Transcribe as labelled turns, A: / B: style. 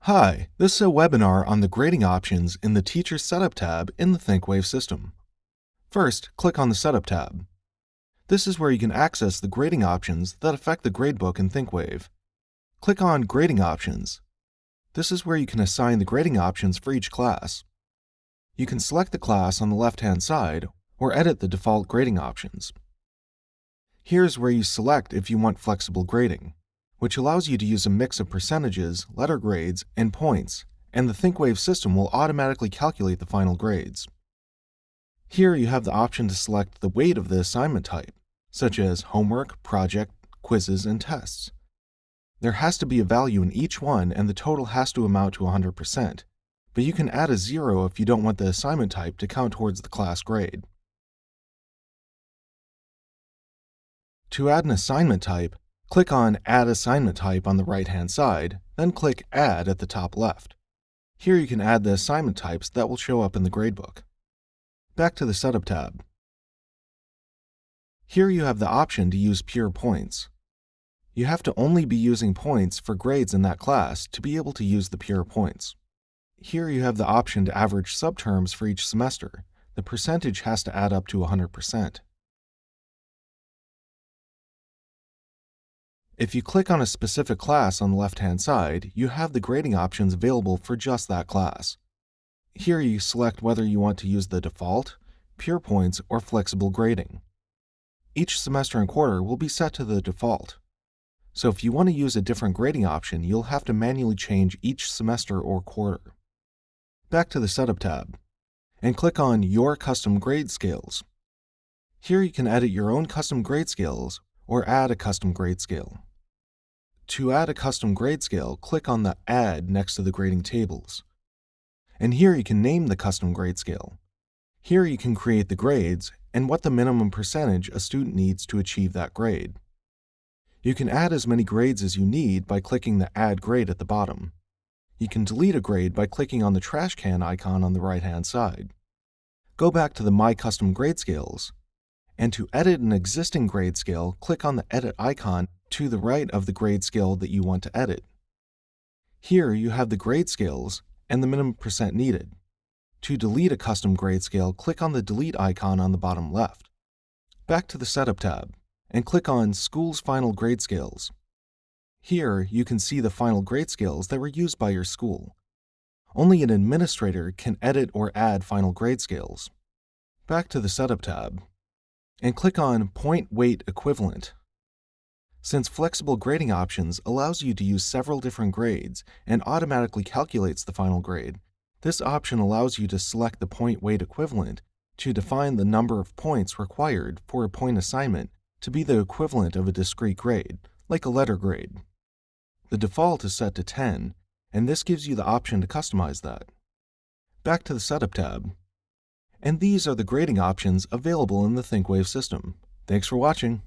A: Hi, this is a webinar on the grading options in the Teacher Setup tab in the ThinkWave system. First, click on the Setup tab. This is where you can access the grading options that affect the gradebook in ThinkWave. Click on Grading Options. This is where you can assign the grading options for each class. You can select the class on the left-hand side or edit the default grading options. Here's where you select if you want flexible grading, which allows you to use a mix of percentages, letter grades, and points, and the ThinkWave system will automatically calculate the final grades. Here you have the option to select the weight of the assignment type, such as homework, project, quizzes, and tests. There has to be a value in each one and the total has to amount to 100%, but you can add a 0 if you don't want the assignment type to count towards the class grade. To add an assignment type, click on Add Assignment Type on the right-hand side, then click Add at the top left. Here you can add the assignment types that will show up in the gradebook. Back to the Setup tab. Here you have the option to use pure points. You have to only be using points for grades in that class to be able to use the pure points. Here you have the option to average subterms for each semester. The percentage has to add up to 100%. If you click on a specific class on the left-hand side, you have the grading options available for just that class. Here you select whether you want to use the default, pure points, or flexible grading. Each semester and quarter will be set to the default. So if you want to use a different grading option, you'll have to manually change each semester or quarter. Back to the Setup tab, and click on Your Custom Grade Scales. Here you can edit your own custom grade scales or add a custom grade scale. To add a custom grade scale, click on the Add next to the grading tables. And here you can name the custom grade scale. Here you can create the grades and what the minimum percentage a student needs to achieve that grade. You can add as many grades as you need by clicking the Add Grade at the bottom. You can delete a grade by clicking on the trash can icon on the right-hand side. Go back to the My Custom Grade Scales, and to edit an existing grade scale, click on the Edit icon to the right of the grade scale that you want to edit. Here you have the grade scales and the minimum percent needed. To delete a custom grade scale, click on the Delete icon on the bottom left. Back to the Setup tab, and click on School's Final Grade Scales. Here you can see the final grade scales that were used by your school. Only an administrator can edit or add final grade scales. Back to the Setup tab, and click on Point Weight Equivalent. Since flexible grading options allows you to use several different grades and automatically calculates the final grade, this option allows you to select the point weight equivalent to define the number of points required for a point assignment to be the equivalent of a discrete grade, like a letter grade. The default is set to 10, and this gives you the option to customize that. Back to the Setup tab. And these are the grading options available in the ThinkWave system. Thanks for watching.